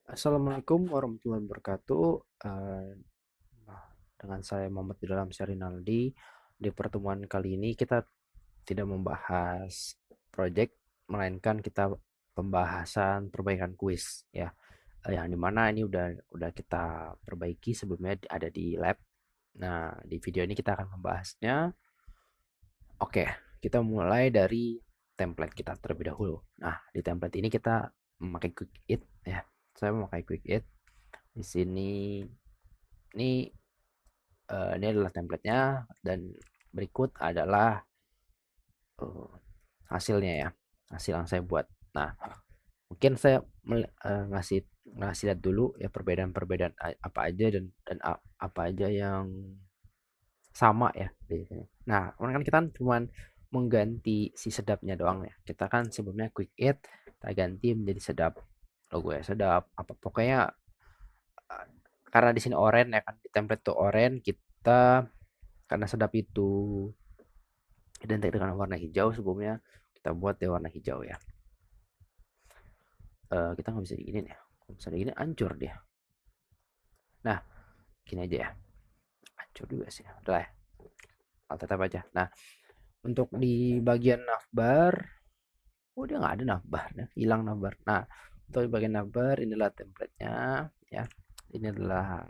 Assalamualaikum warahmatullahi wabarakatuh. Nah, dengan saya Muhammad di dalam Rinaldi. Di pertemuan kali ini kita tidak membahas project, melainkan kita pembahasan perbaikan kuis ya. Yang dimana ini udah kita perbaiki sebelumnya ada di lab. Nah, di video ini kita akan membahasnya. Oke, kita mulai dari template kita terlebih dahulu. Nah, di template ini kita memakai quick it ya. Saya memakai quick it. Di sini ini ini adalah templatenya dan berikut adalah eh, hasilnya ya, hasil yang saya buat. Nah, mungkin saya ngasih ngasih lihat dulu ya perbedaan-perbedaan apa aja dan apa aja yang sama ya di sini. Nah, kemarin kan kita cuman mengganti si sedapnya doang ya. Kita kan sebelumnya quick it kita ganti menjadi sedap, logo ya sedap apa pokoknya karena di sini orange ya kan di template tuh orange kita karena sedap itu identik dengan warna hijau sebelumnya kita buat dia warna hijau ya. Kita nggak bisa diginin ya, kalau bisa digini hancur dia. Nah, gini aja ya, hancur juga sih udah lah ya, tetap aja. Nah, untuk di bagian navbar, oh dia nggak ada navbar ya, hilang navbar. Nah, untuk di bagian navbar inilah templatenya ya, ini adalah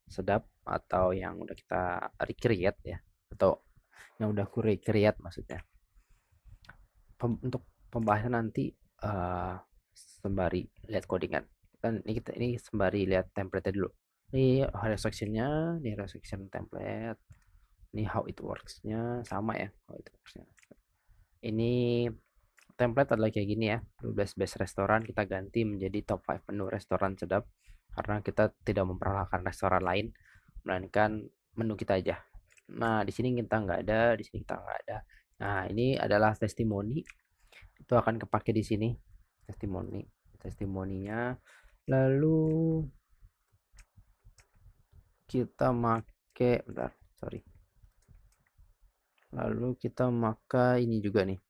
sedap atau yang udah kita recreate ya, atau yang udah ku recreate maksudnya. Untuk pembahasan nanti sembari lihat codingan kan ini sembari lihat template dulu. Ini hero sectionnya, ini hero section template, ini how it works-nya sama ya, how it works-nya. Ini template adalah kayak gini ya, 12 best restoran kita ganti menjadi top 5 menu restoran sedap karena kita tidak memperkenalkan restoran lain melainkan menu kita aja. Nah, di sini kita nggak ada, di sini kita nggak ada. Nah, ini adalah testimoni, itu akan kepake di sini testimoninya. Lalu kita make bentar, sorry. Lalu kita pakai ini juga nih.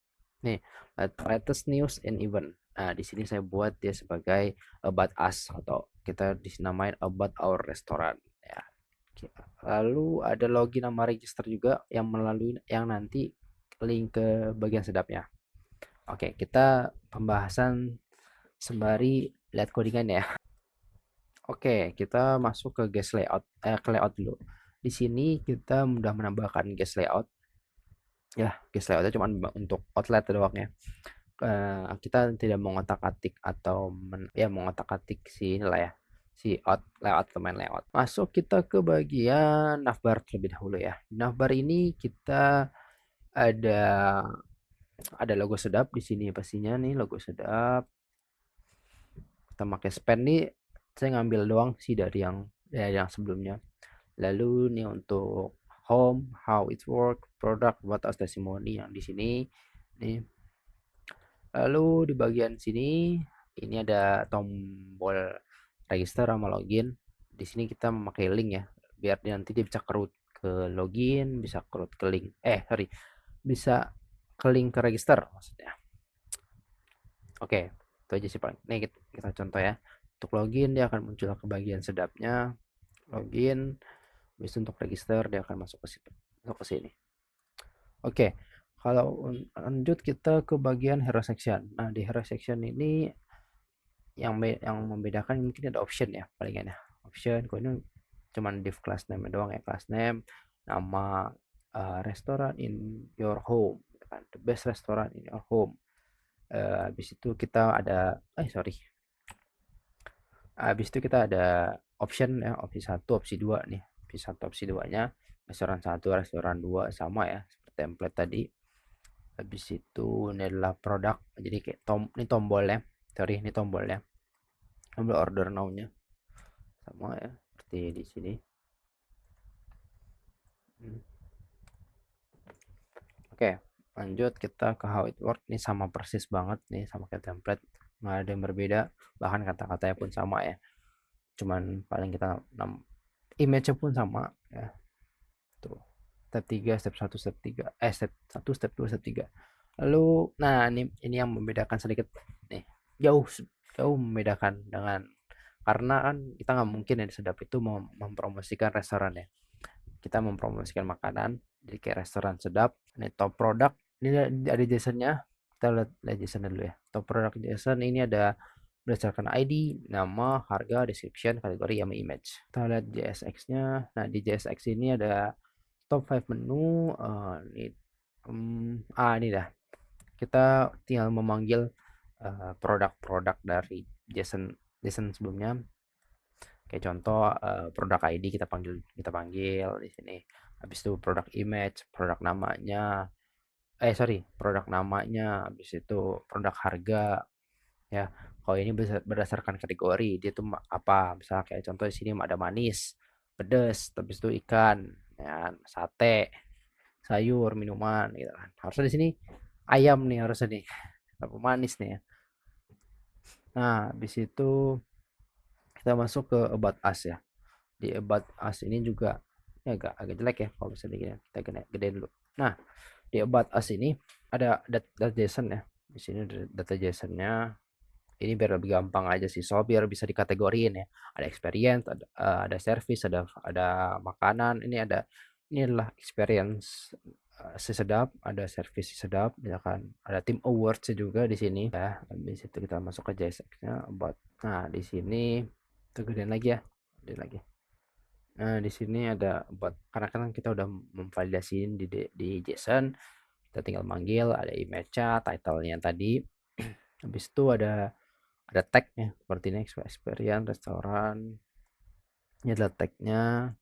Nih, latest news and event. Nah, di sini saya buat dia sebagai about us atau kita dinamain about our restaurant ya. Lalu ada login nama register juga yang melalui yang nanti link ke bagian sedapnya. Oke, kita pembahasan sembari lihat codingan ya. Oke, kita masuk ke guest layout, ke layout dulu. Di sini kita sudah menambahkan guest layout. Ya, guest layoutnya cuma untuk outlet doang ya. Kita tidak mengotak-atik atau ya mengotak-atik si inilah ya, si layout domain layout. Masuk kita ke bagian navbar terlebih dahulu ya. Navbar ini kita ada logo sedap di sini pastinya nih logo sedap. Kita pakai span nih saya ngambil doang sih dari yang sebelumnya. Lalu nih untuk home, how it work, product, what as testimony yang di sini nih. Lalu di bagian sini ini ada tombol register sama login. Di sini kita memakai link ya, biar nanti dia bisa kerut ke login, bisa kerut ke link. Sorry, bisa ke link ke register maksudnya. Oke, itu aja sih paling. Nih kita contoh ya. Untuk login dia akan muncul ke bagian sedapnya. Login, habis untuk register dia akan masuk ke situ, masuk ke sini. Oke, kalau lanjut kita ke bagian hero section. Nah, di hero section ini yang membedakan mungkin ada option ya palingan ya. Option, kalau ini cuman div class name doang ya, class name, nama restoran in your home, gitu kan. The best restaurant in your home. Habis itu kita ada sorry. Habis itu kita ada option ya, opsi 1, opsi 2 nih. Opsi 1, opsi 2-nya restoran 1, restoran 2 sama ya, seperti template tadi. Habis itu ini adalah produk. Jadi kayak ini tombolnya. Sorry, ini tombolnya. Tombol order now-nya. Sama ya, seperti di sini. Oke, lanjut kita ke how it work. Ini sama persis banget nih sama kayak template. Nggak ada yang berbeda, bahkan kata-katanya pun sama ya. Cuman paling kita image-nya pun sama ya. Tuh. Step 3, step 1, step 3. Step 1, step 2, step 3. Lalu nah ini yang membedakan sedikit nih. Jauh jauh membedakan dengan karena kan kita nggak mungkin ya di Sedap itu mempromosikan restoran ya, kita mempromosikan makanan, jadi kayak restoran Sedap. Ini top product, ini ada JSON-nya, kita lihat JSON dulu ya. Top product JSON ini ada berdasarkan ID, nama, harga, description, kategori, sama image. Kita lihat JSX-nya. Nah, di JSX ini ada top 5 menu. Ini dah. Kita tinggal memanggil produk-produk dari JSON sebelumnya. Kayak contoh produk ID kita panggil di sini. Habis itu produk image, produk namanya. Produk namanya. Habis itu produk harga ya. Kalau ini berdasarkan kategori, dia tuh apa? Misalnya kayak contoh di sini ada manis, pedas, habis itu ikan, ya, sate, sayur, minuman gitu kan. Harusnya di sini ayam nih harusnya nih. Apa manis nih ya. Nah, habis itu kita masuk ke About Us ya. Di About Us ini juga ya agak jelek ya kalau misalnya gini. Kita gedein dulu. Nah, di About Us ini ada data JSON ya. Di sini ada data JSON-nya. Ini biar lebih gampang aja sih, so biar bisa dikategoriin ya. Ada experience, ada service, ada makanan. Ini adalah experience si Sedap, ada service si Sedap, misalkan ada tim awards juga di sini ya. Habis itu kita masuk ke JSX-nya about. Nah, di sini kita gedein lagi ya. Gedein lagi. Nah, di sini ada about, karena kan kita udah memvalidasiin di JSON, kita tinggal manggil, ada image-nya, title-nya tadi. Habis itu ada tagnya seperti ini, experience restoran. Ini adalah tagnya.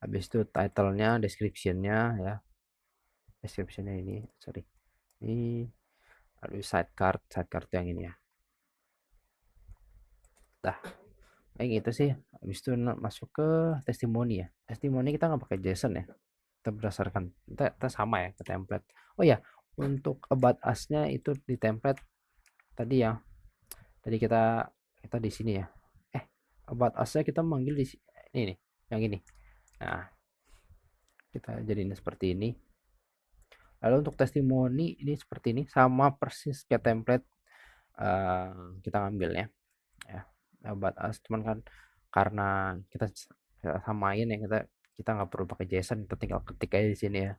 Habis itu title-nya, description-nya ya. Description-nya ini sidecar yang ini ya. Dah, kayak gitu sih. Habis itu masuk ke testimoni ya. Testimoni kita nggak pakai JSON ya. Kita berdasarkan kita sama ya ke template. Oh ya, untuk about us-nya itu di template tadi ya. Tadi kita di sini ya. About us-nya kita manggil di ini nih, yang ini. Nah, kita jadiin seperti ini. Lalu untuk testimoni ini seperti ini, sama persis kayak template kita ngambilnya ya. About us, cuman kan karena kita samain ya, kita nggak perlu pakai JSON, kita tinggal ketik aja di sini ya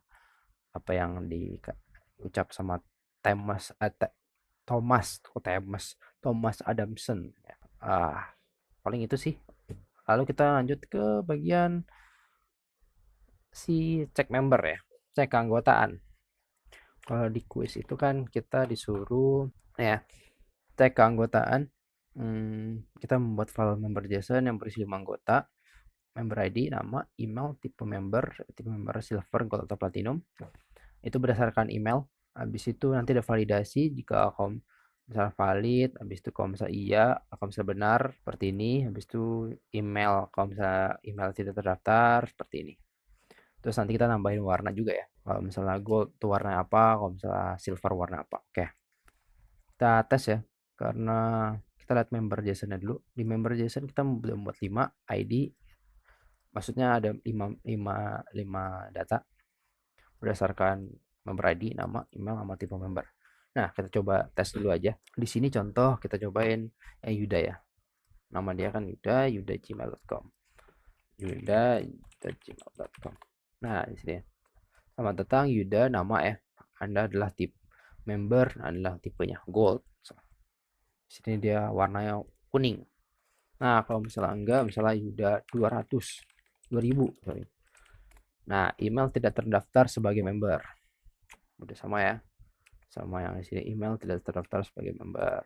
apa yang diucap sama Thomas Adamson ya. Paling itu sih. Lalu kita lanjut ke bagian si cek member ya, cek keanggotaan. Kalau di quiz itu kan kita disuruh ya cek keanggotaan. Kita membuat file member JSON yang berisi 5 anggota, member ID, nama, email, tipe member silver, gold atau platinum. Itu berdasarkan email. Habis itu nanti ada validasi jika akun misalnya valid, habis itu kalau misalnya iya, akun misalnya benar seperti ini, habis itu email, kalau misalnya email tidak terdaftar seperti ini. Terus nanti kita nambahin warna juga ya. Kalau misalnya gold itu warna apa, kalau misalnya silver warna apa. Oke. Kita tes ya. Karena kita lihat member JSON-nya dulu. Di member JSON kita membuat 5 ID. Maksudnya ada 5 data berdasarkan member ID, nama, email, sama tipe member. Nah, kita coba tes dulu aja. Di sini contoh kita cobain Yuda ya. Nama dia kan yuda@gmail.com. yuda@gmail.com. Nah, di sini. Selamat datang Yuda, nama ya. Anda adalah tipe member, adalah tipenya gold. Di sini dia warnanya kuning. Nah, kalau misalnya enggak, misalnya Yuda 2000, sorry. Nah, email tidak terdaftar sebagai member. Udah sama ya. Sama yang di sini, email tidak terdaftar sebagai member.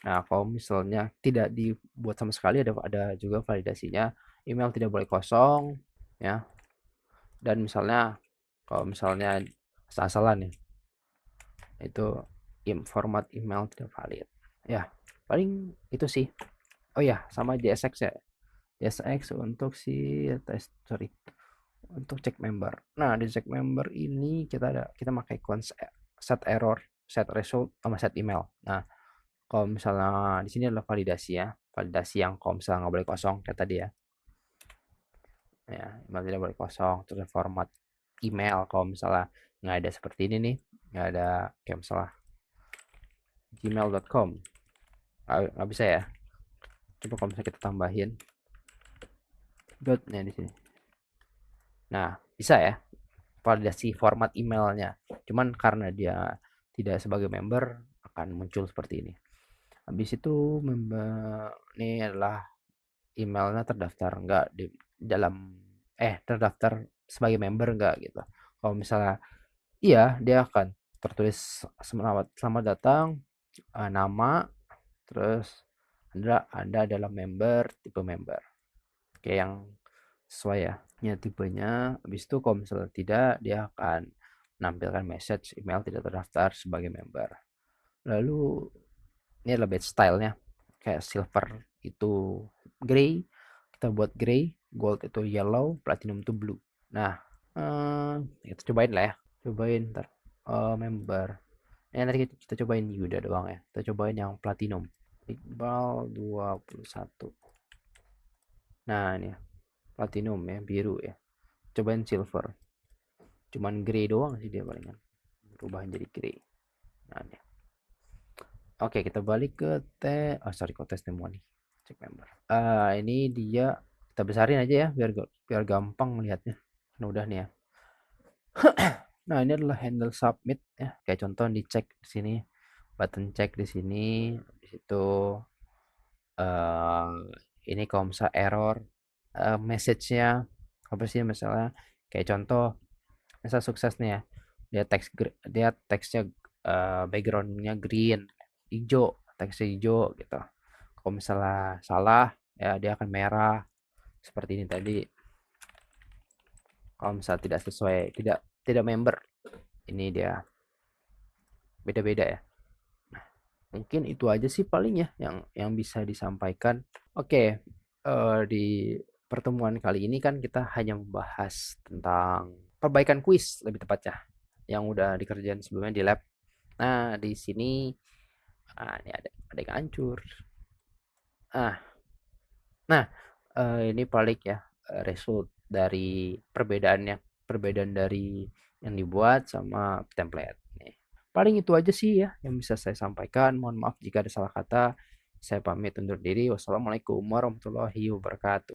Nah, kalau misalnya tidak dibuat sama sekali, ada juga validasinya. Email tidak boleh kosong ya. Dan misalnya kalau misalnya asal-asalan ya, itu format email tidak valid. Ya, paling itu sih. Oh ya, sama JSX ya. JSX untuk untuk cek member. Nah, di cek member ini kita pakai konsep set error, set result, sama set email. Nah, kalau misalnya di sini adalah validasi ya, validasi yang kalau misalnya nggak boleh kosong kayak tadi ya. Ya, email tidak boleh kosong. Terus format email kalau misalnya nggak ada seperti ini nih, nggak ada kayak misalnya gmail.com, nggak bisa ya. Coba kalau misalnya kita tambahin dotnya di sini. Nah, bisa ya validasi format emailnya. Cuman karena dia tidak sebagai member akan muncul seperti ini. Habis itu member ini adalah emailnya terdaftar enggak di dalam terdaftar sebagai member enggak gitu. Kalau misalnya iya, dia akan tertulis selamat datang, nama, terus Anda adalah member, tipe member. Kayak yang sesuai ya. Ya tipenya. Habis itu kalau misalnya tidak, dia akan menampilkan message email tidak terdaftar sebagai member. Lalu ini adalah badge stylenya. Kayak silver itu gray, kita buat gray, gold itu yellow, platinum itu blue. Nah, kita cobain lah ya. Cobain ntar member. Nanti kita cobain Yuda doang ya. Kita cobain yang platinum. Iqbal 21. Nah, ini ya. Platinum ya, biru ya. Cobain silver. Cuman grey doang sih dia palingan. Perubahan jadi grey. Nah, ini. Oke, kita balik ke sorry, kok testimoni. Cek member. Ini dia kita besarin aja ya biar gampang lihatnya. Nah, udah nih ya. Nah, ini adalah handle submit ya. Kayak contoh dicek di sini. Button cek di sini. Habis itu ini kalau misalnya error message-nya apa sih misalnya kayak contoh misal sukses nih ya dia teksnya backgroundnya green hijau teksnya hijau gitu kalau misalnya salah ya dia akan merah seperti ini tadi kalau misalnya tidak sesuai tidak member ini dia beda-beda ya. Mungkin itu aja sih paling ya yang bisa disampaikan. Oke, di pertemuan kali ini kan kita hanya membahas tentang perbaikan kuis lebih tepatnya yang udah dikerjain sebelumnya di lab. Nah, di sini ini ada yang hancur. Ah, nah, ini paling ya result dari perbedaan dari yang dibuat sama template. Nih. Paling itu aja sih ya yang bisa saya sampaikan. Mohon maaf jika ada salah kata. Saya pamit undur diri. Wassalamualaikum warahmatullahi wabarakatuh.